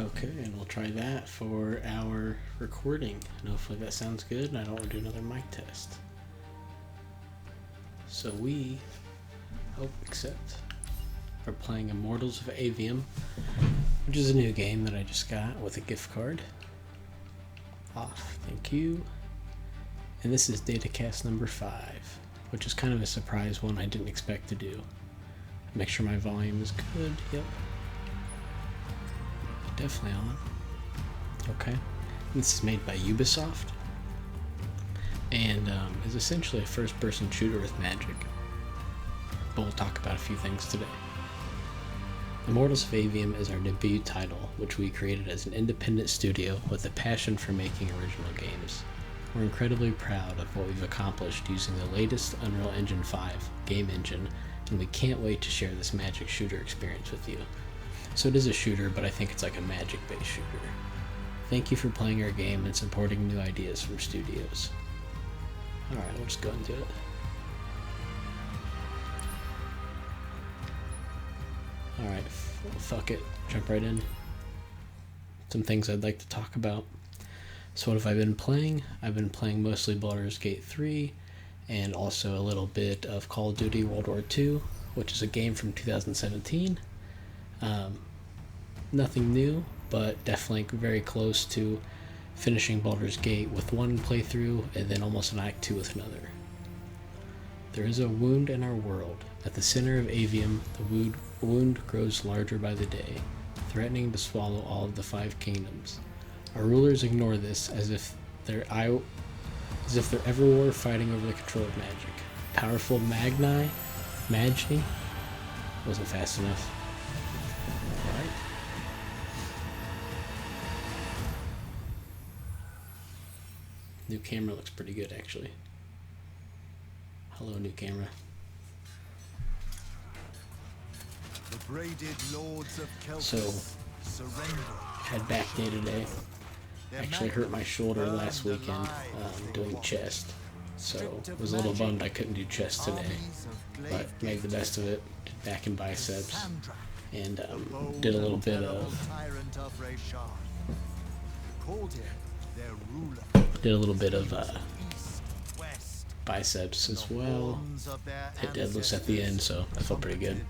Okay, and we'll try that for our recording, and hopefully that sounds good, and I don't want to do another mic test. So we, are playing Immortals of Aveum, which is a new game that I just got with a gift card. Off, thank you. And this is Datacast number 5, which is kind of a surprise one I didn't expect to do. Make sure my volume is good, yep. Definitely on. Okay. This is made by Ubisoft and is essentially a first-person shooter with magic. But we'll talk about a few things today. Immortals of Aveum is our debut title, which we created as an independent studio with a passion for making original games. We're incredibly proud of what we've accomplished using the latest Unreal Engine 5 game engine, and we can't wait to share this magic shooter experience with you. So it is a shooter, but I think it's like a magic-based shooter. Thank you for playing our game and supporting new ideas from studios. Alright, we'll just go into it. Alright, fuck it. Jump right in. Some things I'd like to talk about. So what have I been playing? I've been playing mostly Baldur's Gate 3 and also a little bit of Call of Duty World War II, which is a game from 2017. Nothing new, but definitely very close to finishing Baldur's Gate with one playthrough and then almost an Act 2 with another. There is a wound in our world. At the center of Aveum, the wound grows larger by the day, threatening to swallow all of the 5 kingdoms. Our rulers ignore this as if they're ever were fighting over the control of magic. Powerful Magi wasn't fast enough. Alright. New camera looks pretty good, actually. Hello, new camera. The braided lords of So, had back day today. Actually hurt my shoulder last weekend doing chest. So, was a little bummed I couldn't do chest today. But made the best of it. Did back and biceps. And did a little bit of biceps as well. Hit deadlifts at the end, so I felt pretty good.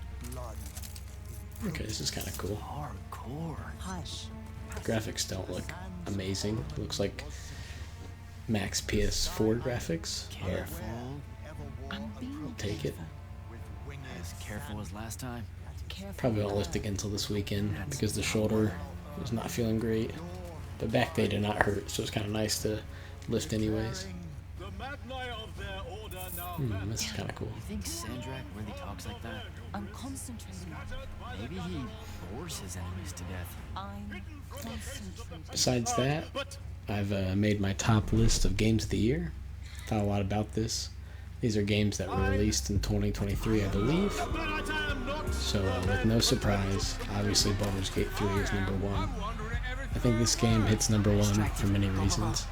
Okay, this is kind of cool. The graphics don't look amazing. It looks like max PS4 graphics. Careful. I'll take it. As careful as last time. Probably won't lift again until this weekend because the shoulder was not feeling great. But back day did not hurt, so it's kind of nice to lift anyways. This is kind of cool. You think Sandrak really talks like that? I'm concentrating. Maybe he bores his enemies to death. I'm concentrating. Besides that, I've made my top list of games of the year. Thought a lot about this. These are games that were released in 2023, I believe. So with no surprise, obviously Baldur's Gate 3 is number 1. I think this game hits number 1 for many reasons.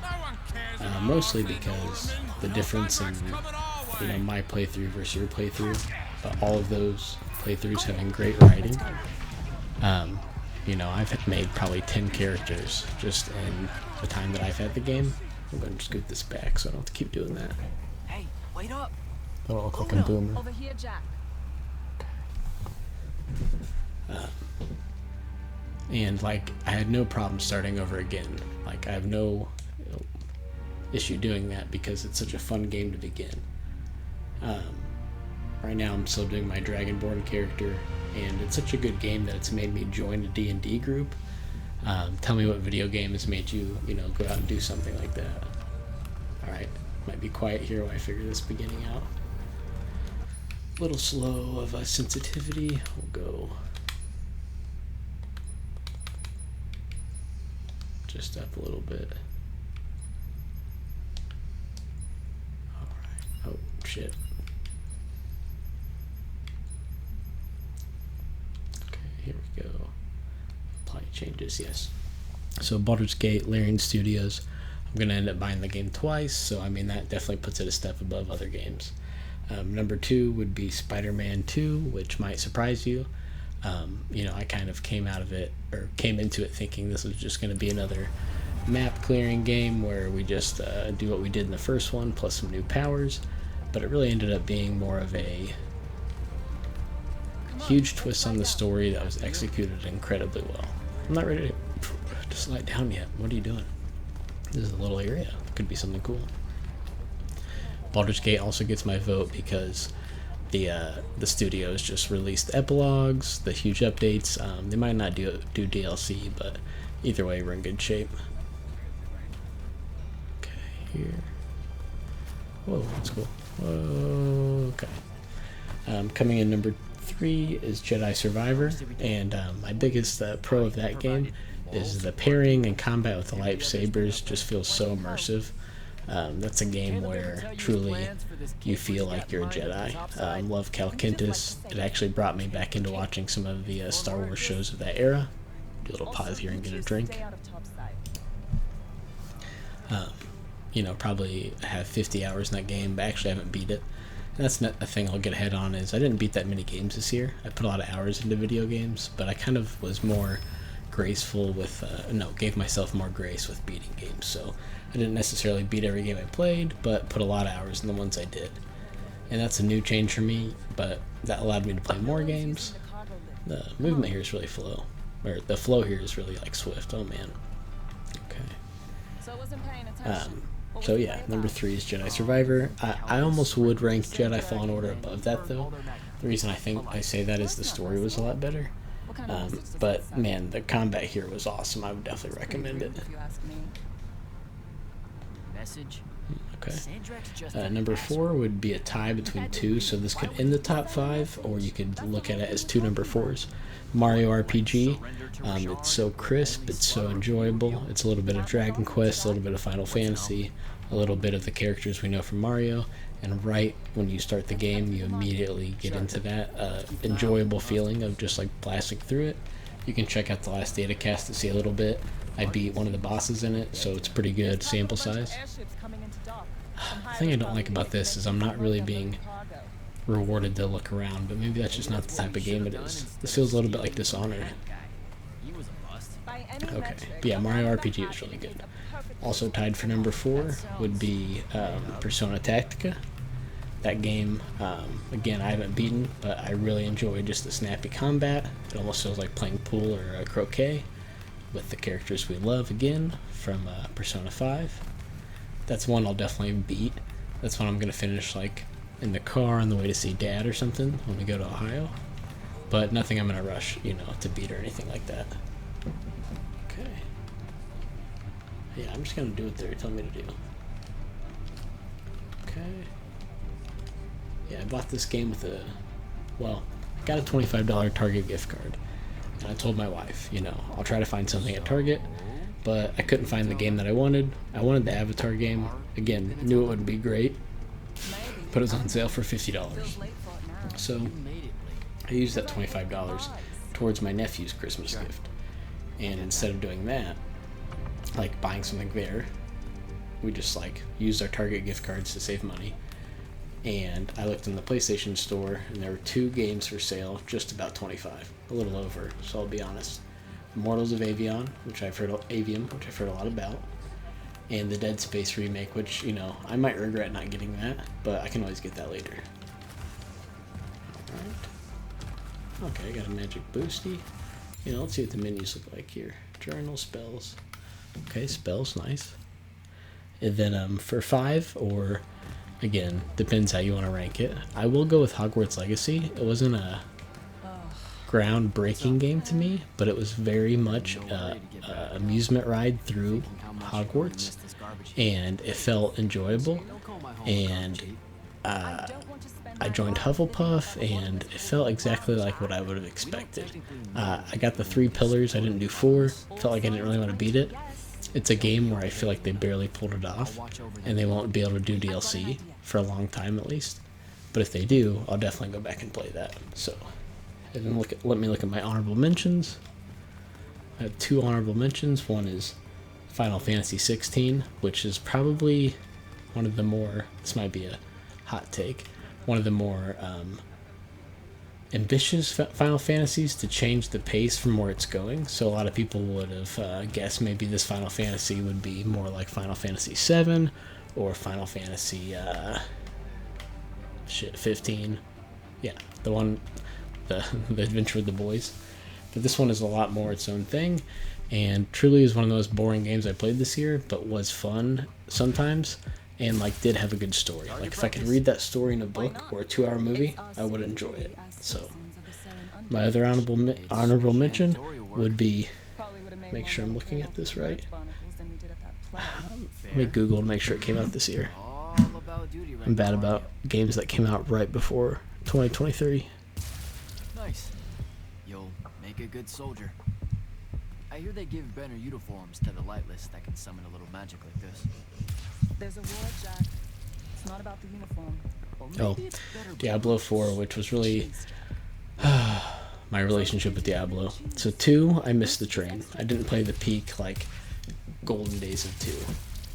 Mostly because the difference in my playthrough versus your playthrough, but all of those playthroughs having great writing. I've made probably 10 characters just in the time that I've had the game. I'm going to scoot this back so I don't have to keep doing that. Hey, wait up! I don't look like a boomer. Over here, Jack. And I had no problem starting over again. I have no issue doing that because it's such a fun game to begin. Right now I'm still doing my Dragonborn character, and it's such a good game that it's made me join a D&D group. Tell me what video game has made you, go out and do something like that. Alright, might be quiet here while I figure this beginning out. A little slow of a sensitivity. We'll go just up a little bit. Alright. Oh, shit. Okay, here we go. Apply changes, yes. So Baldur's Gate, Larian Studios. I'm going to end up buying the game twice, so that definitely puts it a step above other games. Number 2 would be Spider-Man 2, which might surprise you. You know, I kind of came into it thinking this was just going to be another map clearing game where we just do what we did in the first one plus some new powers, but it really ended up being more of a huge twist on the story that was executed incredibly well. I'm not ready to slide down yet. What are you doing? This is a little area. Could be something cool. Baldur's Gate also gets my vote because the studios just released epilogues, the huge updates. They might not do DLC, but either way, we're in good shape. Okay, here. Whoa, that's cool. Whoa, okay. Coming in number 3 is Jedi Survivor, and my biggest pro of that game is the pairing and combat with the lightsabers just feels so immersive. That's a game where truly you feel like you're a Jedi. Love Cal Kestis. It actually brought me back into watching some of the Star Wars shows of that era. Do a little pause here and get a drink. You know, probably have 50 hours in that game, but actually haven't beat it. And that's not a thing I'll get ahead on, is I didn't beat that many games this year. I put a lot of hours into video games, but I kind of was more graceful with, gave myself more grace with beating games. So I didn't necessarily beat every game I played, but put a lot of hours in the ones I did. And that's a new change for me, but that allowed me to play more games. The movement here is really slow, or the flow here is really like swift. Oh man. Okay. So yeah, number 3 is Jedi Survivor. I almost would rank Jedi Fallen Order above that though. The reason I say that is the story was a lot better. But man, the combat here was awesome. I would definitely recommend it. Okay. Number 4 would be a tie between 2, so this could end the top 5, or you could look at it as 2 number 4s. Mario RPG. It's so crisp, it's so enjoyable. It's a little bit of Dragon Quest, a little bit of Final Fantasy, a little bit of the characters we know from Mario, and right when you start the game, you immediately get into that enjoyable feeling of just like blasting through it. You can check out the last Datacast to see a little bit. I beat one of the bosses in it, so it's pretty good sample size. The thing I don't like about this is I'm not really being rewarded to look around, but maybe that's just not the type of game it is. This feels a little bit like Dishonored. Okay, but yeah, Mario RPG is really good. Also tied for number 4 would be Persona Tactica. That game, again, I haven't beaten, but I really enjoy just the snappy combat. It almost feels like playing pool or croquet with the characters we love again from Persona 5. That's one I'll definitely beat. That's one I'm going to finish like in the car on the way to see Dad or something when we go to Ohio. But nothing I'm going to rush, to beat or anything like that. Okay. Yeah, I'm just going to do what they're telling me to do. Okay. Yeah, I bought this game with I got a $25 Target gift card. And I told my wife, I'll try to find something at Target, but I couldn't find the game that I wanted. I wanted the Avatar game. Again, knew it would be great, but it was on sale for $50. So I used that $25 towards my nephew's Christmas gift. And instead of doing that, like buying something there, we just used our Target gift cards to save money. And I looked in the PlayStation store, and there were 2 games for sale, just about $25, a little over. So I'll be honest: Immortals of Aveum, which I've heard a lot about, and the Dead Space remake, which I might regret not getting that, but I can always get that later. All right. Okay, I got a magic boosty. Let's see what the menus look like here. Journal, spells. Okay, spells, nice. And then for 5, or again, depends how you want to rank it, I will go with Hogwarts Legacy. It wasn't a groundbreaking game to me, but it was very much an amusement ride through Hogwarts, and it felt enjoyable. And I joined Hufflepuff, and it felt exactly like what I would have expected. I got the 3 pillars. I didn't do 4. Felt like I didn't really want to beat it. It's a game where I feel like they barely pulled it off, and they won't be able to do DLC for a long time at least. But if they do, I'll definitely go back and play that. So, and then let me look at my honorable mentions. I have 2 honorable mentions. One is Final Fantasy 16, which is probably one of the more, this might be a hot take, one of the more ambitious Final Fantasies to change the pace from where it's going. So a lot of people would have guessed maybe this Final Fantasy would be more like Final Fantasy VII or Final Fantasy 15. Yeah, the one, the Adventure with the Boys. But this one is a lot more its own thing, and truly is one of the most boring games I played this year, but was fun sometimes, and like did have a good story. Like if I could read that story in a book or a 2-hour movie, I would enjoy it. So my other honorable mention would be, make sure I'm looking at this right. Let me Google to make sure it came out this year. I'm bad about games that came out right before 2023. Nice. You'll make a good soldier. I hear they give better uniforms to the lightless that can summon a little magic like this. There's a war, Jack. It's not about the uniform. Or Oh, maybe it's better Diablo 4, which was really my relationship with Diablo. So 2, I missed the train. I didn't play the peak, like, golden days of 2.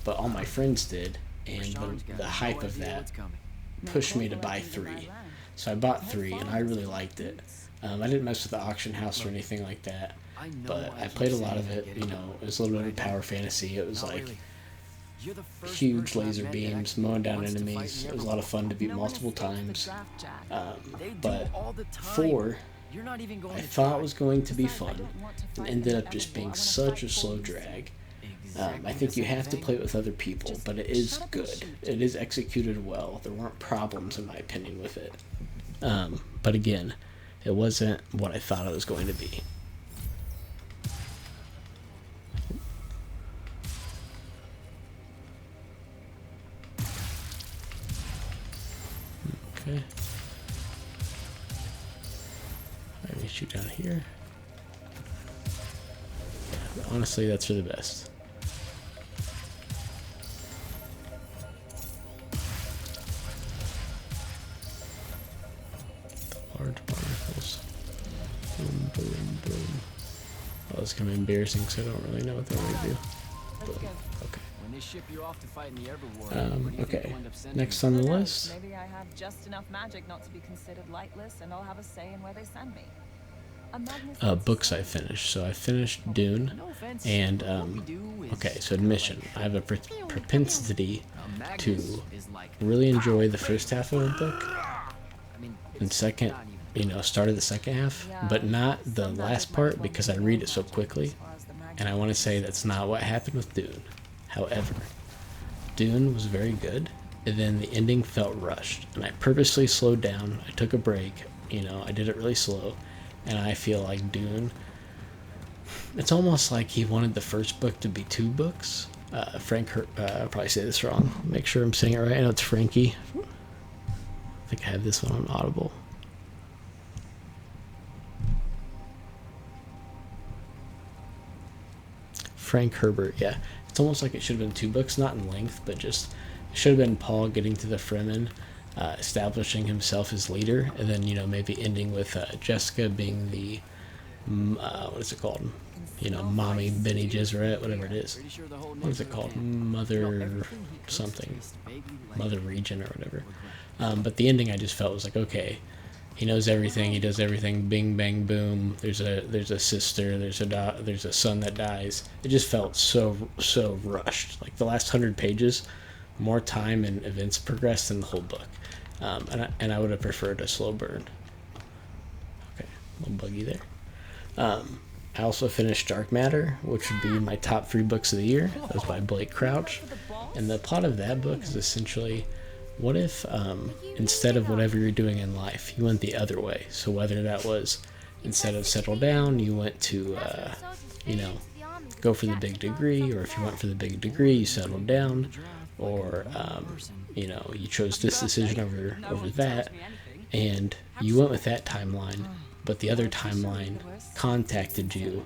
But all my friends did, and the hype of that pushed me to buy 3. So I bought 3, and I really liked it. I didn't mess with the auction house or anything like that, but I played a lot of it. You know, it was a little bit of power fantasy. It was like huge laser beams mowing down enemies. It was a lot of fun to beat multiple times. But 4, I thought was going to be fun, and ended up just being such a slow drag. I think you have to play it with other people, but it is good. It is executed well. There weren't problems, in my opinion, with it. But again, it wasn't what I thought it was going to be. Okay. Let me shoot down here. Honestly, that's for the best. Large particles. Boom, boom, boom. Oh, it's gonna be embarrassing because I don't really know what they're gonna do. Boom. Okay. When they ship you off to fight in the Everwar, where do you think Okay. you'll end up sending Next me? on the Who knows? list. Maybe I have just enough magic not to be considered lightless, and I'll have a say in where they send me. A magnificent Books I finished. So I finished Dune, No offense. and What we do is okay. So admission, I have a propensity a Magnus to is like really enjoy the first half of a book, I mean, and it's second, not even start of the second half, but not the last part because I read it so quickly, and I want to say that's not what happened with Dune. However, Dune was very good, and then the ending felt rushed, and I purposely slowed down. I took a break, I did it really slow, and I feel like Dune, it's almost like he wanted the first book to be 2 books. I'll probably say this wrong. Make sure I'm saying it right. I know it's Frankie. I think I have this one on Audible. Frank Herbert, yeah. It's almost like it should have been 2 books, not in length, but just it should have been Paul getting to the Fremen, establishing himself as leader, and then maybe ending with Jessica being the what is it called? Mommy Benny Gesserit, whatever it is. pretty sure the whole What is it called? Mother something, Mother Region or whatever. But the ending I just felt was like, okay, he knows everything, he does everything, bing bang boom. There's a sister, there's a son that dies. It just felt so rushed. Like the last 100 pages, more time and events progressed than the whole book. And I would have preferred a slow burn. Okay, a little buggy there. I also finished Dark Matter, which would be my top 3 books of the year. That was by Blake Crouch. And the plot of that book is essentially, what if instead of whatever you're doing in life, you went the other way? So whether that was instead of settle down, you went to, go for the big degree, or if you went for the big degree, you settled down, or, you chose this decision over that, and you went with that timeline, but the other timeline contacted you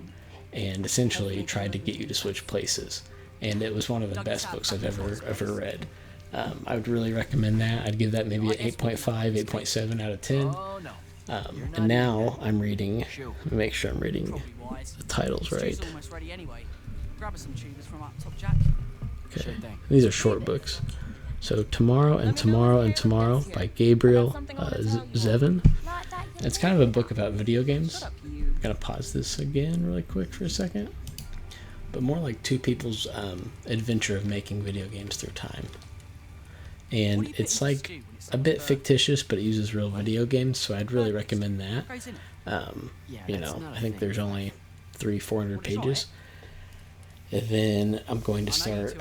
and essentially tried to get you to switch places. And it was one of the best books I've ever read. I would really recommend that. I'd give that maybe an 8.5, 8.7 out of 10. Oh no. And now I'm reading, let me make sure I'm reading the titles right. Almost ready anyway. Grab us some tubers from up top, Jack. Okay, these are short books. So Tomorrow and Tomorrow and Tomorrow by Gabriel Zevin. It's kind of a book about video games. Shut up, you. I'm gonna pause this again really quick for a second. But more like two people's adventure of making video games through time. And it's like a bit fictitious, but it uses real video games, so I'd really recommend that. You know, I think there's only 300-400 pages. And then I'm going to start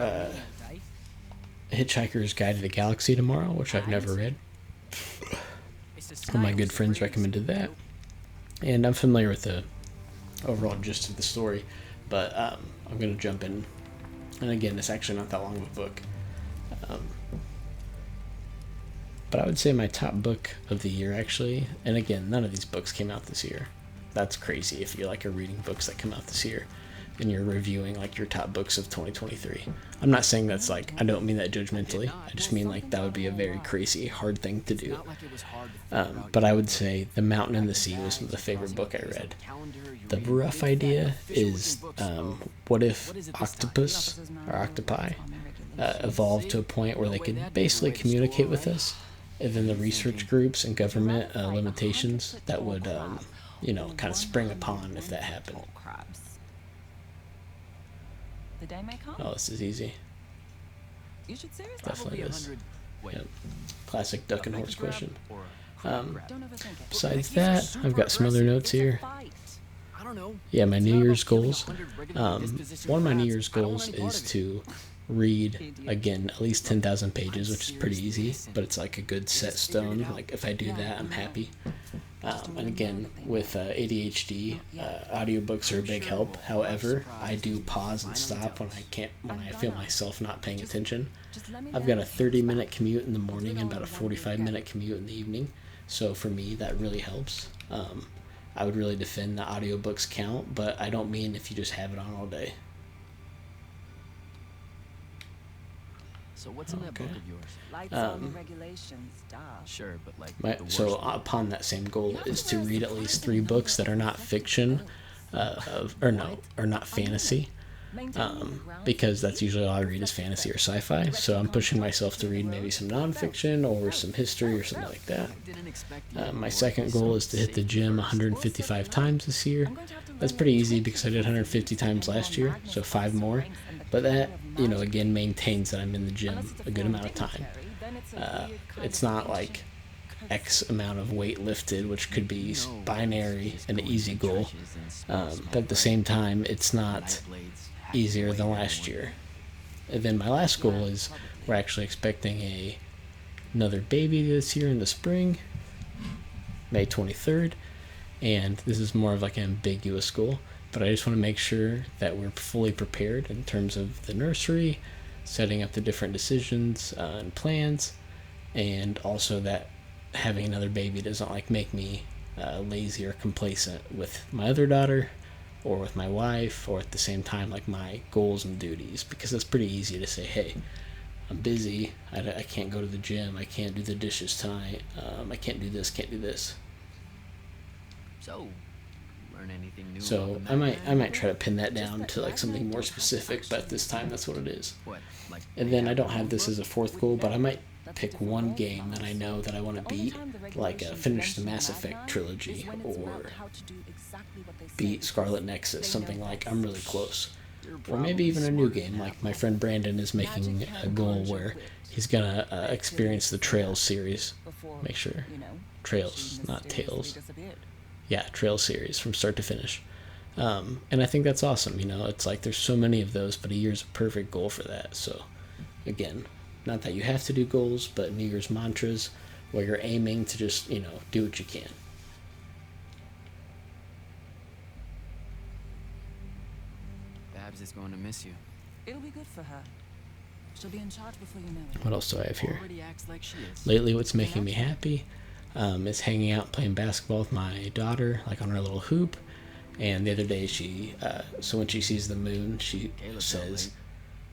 Hitchhiker's Guide to the Galaxy tomorrow, which I've never read. One of my good friends recommended that. And I'm familiar with the overall gist of the story, but I'm going to jump in. And again, it's actually not that long of a book. But I would say my top book of the year, actually, and again, none of these books came out this year. That's crazy if you like are reading books that come out this year and you're reviewing like your top books of 2023. I'm not saying that's like, I don't mean that judgmentally. I just mean like that would be a very crazy, hard thing to do. But I would say The Mountain and the Sea was the favorite book I read. The rough idea is, what if octopus or octopi evolved to a point where they could basically communicate with us, and then the research groups and government limitations that would, you know, kind of spring upon if that happened. Crabs. The day may come. Oh, this is easy. You should seriously. Definitely is. Yep. Classic duck and horse question. Don't overthink it. Besides that, I've got some other notes here. I don't know. Yeah, my New Year's goals. One of my New Year's goals is to read, again, at least 10,000 pages, which is pretty easy, but it's like a good set stone. Like, if I do that, I'm happy. And again, with ADHD, audiobooks are a big help. However, I do pause and stop when I feel myself not paying attention. I've got a 30-minute commute in the morning and about a 45-minute commute in the evening. So for me, that really helps. I would really defend the audiobooks count, but I don't mean if you just have it on all day. So what's in that book of yours? Lights on the regulations, duh. Sure, but like So upon that same goal is to read at least 3 books that are not fiction, or not fantasy, because that's usually all I read is fantasy or sci-fi. So I'm pushing myself to read maybe some nonfiction or some history or something like that. My second goal is to hit the gym 155 times this year. That's pretty easy because I did 150 times last year, so 5 more. But that, you know, again, maintains that I'm in the gym a good amount of time. It's not like X amount of weight lifted, which could be binary, an easy goal. But at the same time, it's not easier than last year. And then my last goal is we're actually expecting another baby this year in the spring, May 23rd. And this is more of like an ambiguous goal. But I just want to make sure that we're fully prepared in terms of the nursery, setting up the different decisions and plans, and also that having another baby doesn't like make me lazy or complacent with my other daughter or with my wife, or at the same time like my goals and duties, because it's pretty easy to say, hey, I'm busy, I can't go to the gym, I can't do the dishes tonight, I can't do this, can't do this. So learn anything new? So I might try to pin that down to like something more specific, but this time that's what it is. And then I don't have this as a 4th goal, but I might pick one game that I know that I want to beat, like finish the Mass Effect trilogy or beat Scarlet Nexus, something like I'm really close. Or maybe even a new game, like my friend Brandon is making a goal where he's gonna experience the Trails series. Make sure. Trails, not Tales. Yeah, Trail series from start to finish. And I think that's awesome, you know, it's like there's so many of those, but a year's a perfect goal for that. So again, not that you have to do goals, but New Year's mantras where you're aiming to just, you know, do what you can. Babs is going to miss you. It'll be good for her. She'll be in charge before you know it. What else do I have here? Already acts like she is. Lately, what's making me happy is hanging out playing basketball with my daughter, like on her little hoop. And the other day so when she sees the moon, she says,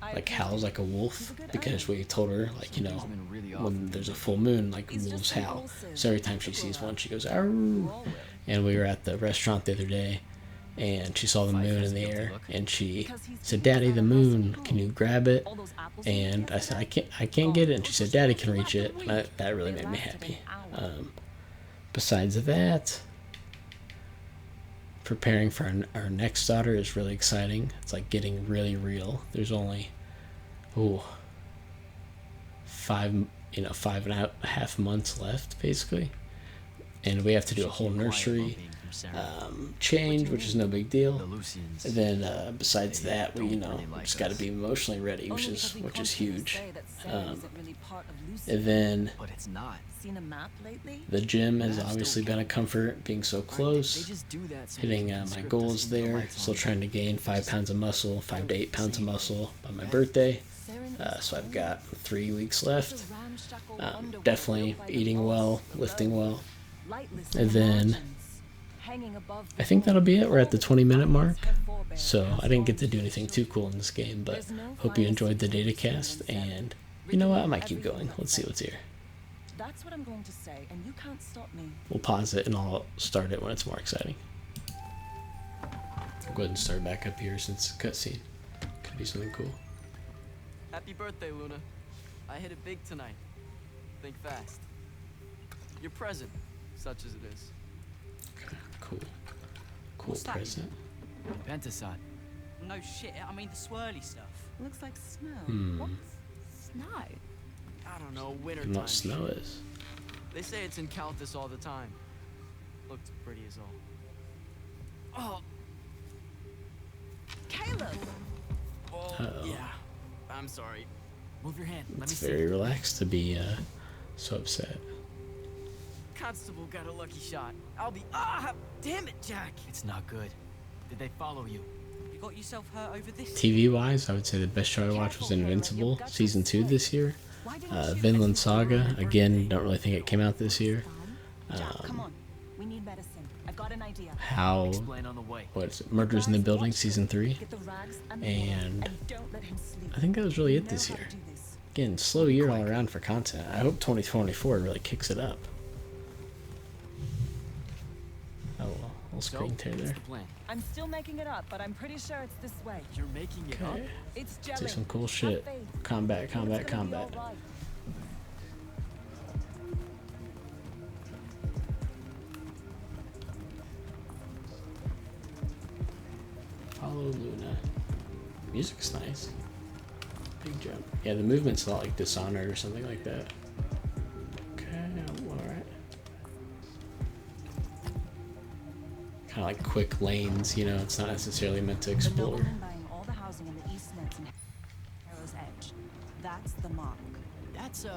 like howls like a wolf, because we told her, like, you know, when there's a full moon, like wolves howl. So every time she sees one, she goes, arr. And we were at the restaurant the other day, and she saw the moon in the air, and she said, Daddy, the moon, can you grab it? And I said, I can't get it. And she said, Daddy can reach it. And that really made me happy. Besides that, preparing for our next daughter is really exciting. It's like getting really real. There's only, 5.5 months left, basically. And we have to do a whole nursery change, which is no big deal. And then besides that, we just got to be emotionally ready, which is huge. And then the gym has obviously been a comfort, being so close, hitting my goals there. Still trying to gain 5 pounds of muscle, 5 to 8 pounds of muscle by my birthday. So I've got 3 weeks left. Definitely eating well, lifting well. And then I think that'll be it. We're at the 20-minute mark. So I didn't get to do anything too cool in this game, but hope you enjoyed the Datacast. And you know what? I might keep going. Let's see what's here. That's what I'm going to say, and you can't stop me. We'll pause it and I'll start it when it's more exciting. I'll go ahead and start back up here since it's a cutscene. Could be something cool. Happy birthday, Luna. I hit it big tonight. Think fast. Your present, such as it is. Okay, cool. Cool What's that? present. Pentasod. No shit, I mean the swirly stuff. Looks like snow. Hmm. Snow? I don't know, winter And time. what snow is. They say it's in Countess all the time. Looked pretty as all. Caleb! Oh, Uh-oh. yeah. I'm sorry. Move your hand. Let It's me very see. relaxed to be so upset. Constable got a lucky shot. I'll be. Damn it, Jack. It's not good. Did they follow you? You got yourself hurt over this? TV wise, I would say the best show I watched was Invincible season 2 this year. Vinland Saga, again, don't really think it came out this year. Jack, come on. We need medicine. I've got an idea. How, Explain on the way. what is it, Murders in the Building season 3. Get the rags and the And water, and don't let him sleep. I think that was really You it know this how to year. do this. Again, slow year all around for content. I hope 2024 really kicks it up. Oh well, little screen tear what's there. the plan? I'm still making it up, but I'm pretty sure it's this way. You're making it up? Okay, It's do jelly. some cool Have shit. faith. Combat, It's combat, gonna be combat. all right. Follow Luna. Music's nice. Big jump. Yeah, the movement's a lot like Dishonored or something like that. Okay, alright. Kind of like quick lanes, it's not necessarily meant to The explore. nobleman buying all the housing in the East Nets and Harrow's Edge. That's the mark. That's the.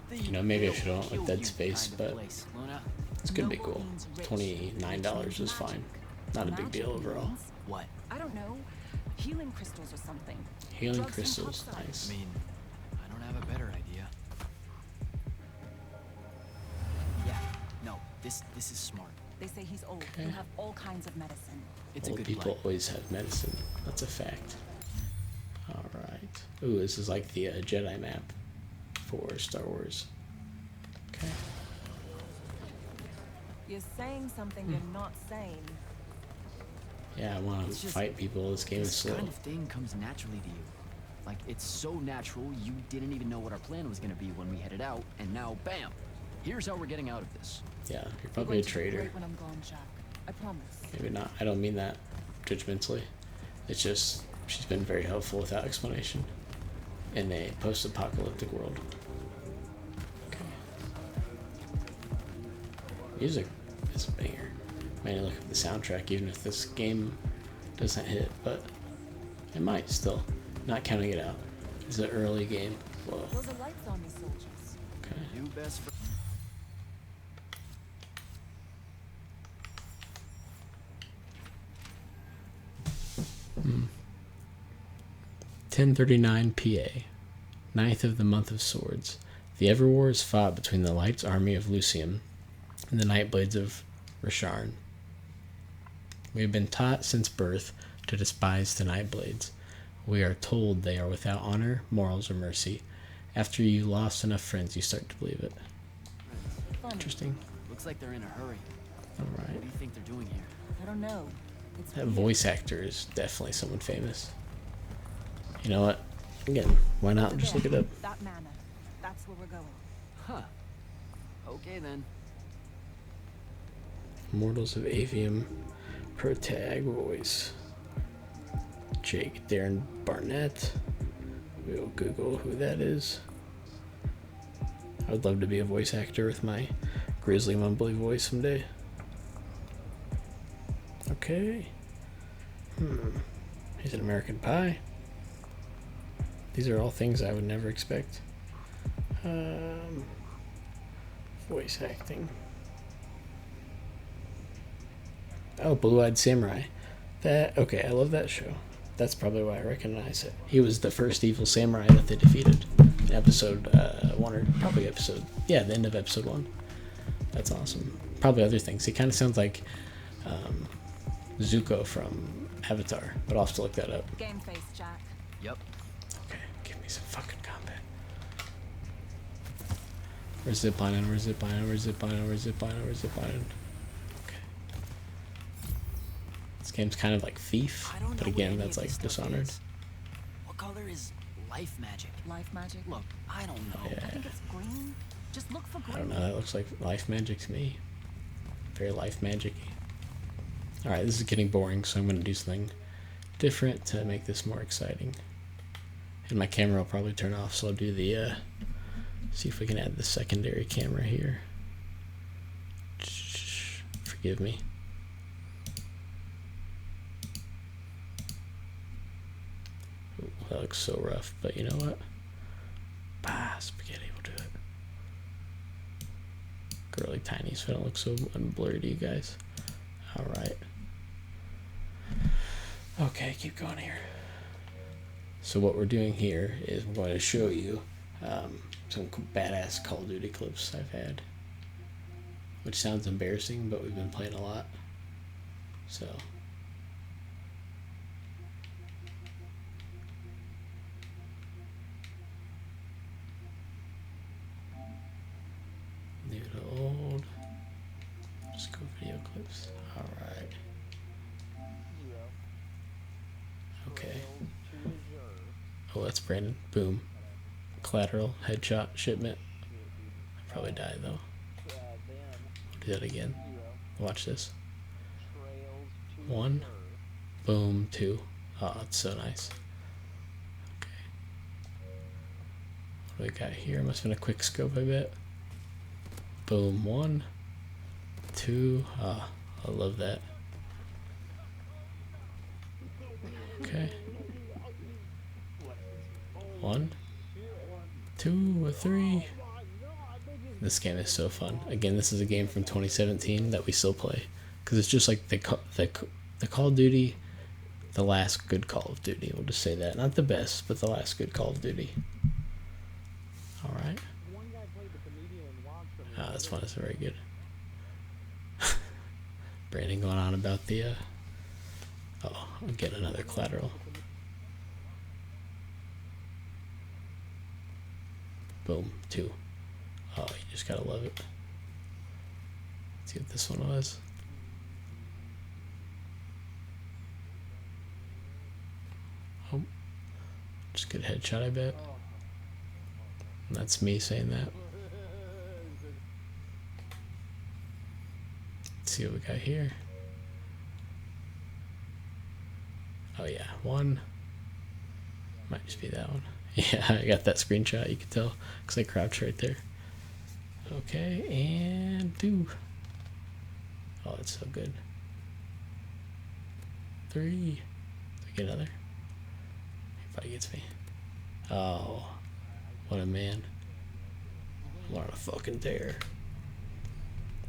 Maybe I they'll should have went with kill Dead you Space, kind of but place, Luna. it's gonna be Noble cool. means rich, $29 which is means fine. magic. Not a big Magic deal overall. means, What? I don't know, healing crystals or something. Healing Drugs from crystals, topside. nice. I mean, I don't have a better idea. Yeah. No. This is smart. They say he's old. Okay. He'll have all kinds of medicine. It's Old a good people plan. always have medicine. That's a fact. Alright. Ooh, this is like the Jedi map for Star Wars. Okay. You're saying something you're not saying. Yeah, I want It's to just- fight people. This game is This slow. kind of thing comes naturally to you. Like, it's so natural, you didn't even know what our plan was gonna be when we headed out, and now, bam! Here's how we're getting out of this. Yeah, you're You're probably a going to be traitor. great when I'm gone, Jack. I promise. Maybe not. I don't mean that judgmentally. It's just she's been very helpful without explanation in a post-apocalyptic world. Okay. Music is a banger. Might look at the soundtrack even if this game doesn't hit, but it might still. Not counting it out. It's an early game. Whoa. Those are lights on me, soldiers. Okay. New best friend. 10:39 PA, 9th of the month of swords. The Everwar is fought between the Light's army of Lucium and the Nightblades of Rasharn. We have been taught since birth to despise the Nightblades. We are told they are without honor, morals, or mercy. After you lost enough friends, you start to believe it. Funny. Interesting. Looks like they're in a hurry. All What right. do you think they're doing here? I don't know. It's That weird. voice actor is definitely someone famous. You know what? Again, why not just look it up? That manor. That's where we're going. Huh. Okay then. Immortals of Aveum protag voice. Jake Darren Barnett. We'll Google who that is. I would love to be a voice actor with my grizzly mumbly voice someday. Okay. He's an American Pie. These are all things I would never expect. Voice acting. Oh, Blue-Eyed Samurai. Okay, I love that show. That's probably why I recognize it. He was the first evil samurai that they defeated in episode 1, or probably the end of episode 1. That's awesome. Probably other things. He kind of sounds like Zuko from Avatar, but I'll have to look that up. Game face, Jack. Yep. Okay, give me some fucking combat. We're ziplining. Okay. This game's kind of like Thief, but again, that's like Dishonored. What color is life magic? Life magic? Look, I don't know. I Yeah, think it's green. Just look for green. I don't know. That looks like life magic to me. Very life magic-y. Alright, this is getting boring, so I'm going to do something different to make this more exciting. And my camera will probably turn off, so I'll do the, see if we can add the secondary camera here. Forgive me. Ooh, that looks so rough, but you know what? Spaghetti will do it. Really tiny, so I don't look so unblurry to you guys. Alright. Okay, keep going here. So what we're doing here is I'm going to show you some badass Call of Duty clips I've had. Which sounds embarrassing, but we've been playing a lot. So. New to old. Just go video clips. Alright. Okay. Oh, that's Brandon. Boom. Collateral. Headshot. Shipment. I'll probably die though. I'll do that again. Watch this. 1. Boom. 2. Oh, it's so nice. Okay. What do we got here? Must have been a quick scope, I bet. Boom. 1. 2. Ah, I love that. Okay. 1, 2, 3. This game is so fun. Again, this is a game from 2017 that we still play because it's just like the Call of Duty, the last good Call of Duty. We'll just say that, not the best, but the last good Call of Duty. All right. Oh, that's fun. It's very good. Brandon going on about the. Oh, I'm getting another collateral. Boom, 2. Oh, you just gotta love it. Let's see what this one was. Oh, just good headshot, I bet. And that's me saying that. Let's see what we got here. Oh yeah, 1. Might just be that one. Yeah, I got that screenshot, you can tell, because I crouched right there. Okay, and 2. Oh, that's so good. 3. Did I get another? He probably gets me. Oh, what a man. I'm on a fucking tear.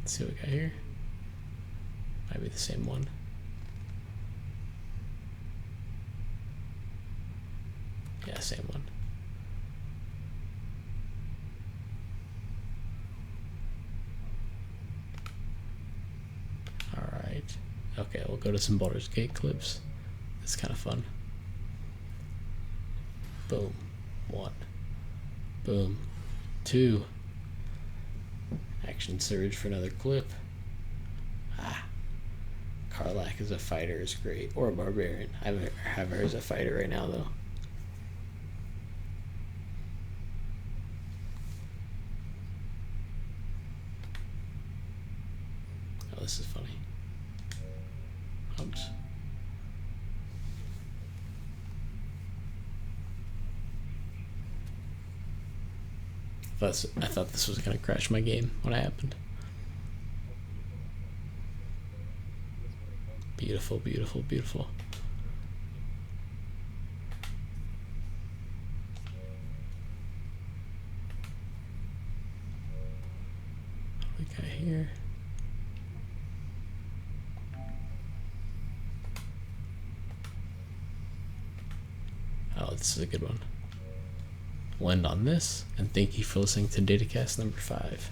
Let's see what we got here. Might be the same one. Yeah, same one. Alright. Okay, we'll go to some Baldur's Gate clips. It's kind of fun. Boom. 1. Boom. 2. Action surge for another clip. Ah. Karlach as a fighter is great. Or a barbarian. I have her as a fighter right now, though. Oh, this is funny. I thought this was gonna crash my game when it happened. Beautiful, beautiful, beautiful. What do we got here? Oh, this is a good one. We'll end on this, and thank you for listening to Datacast number 5.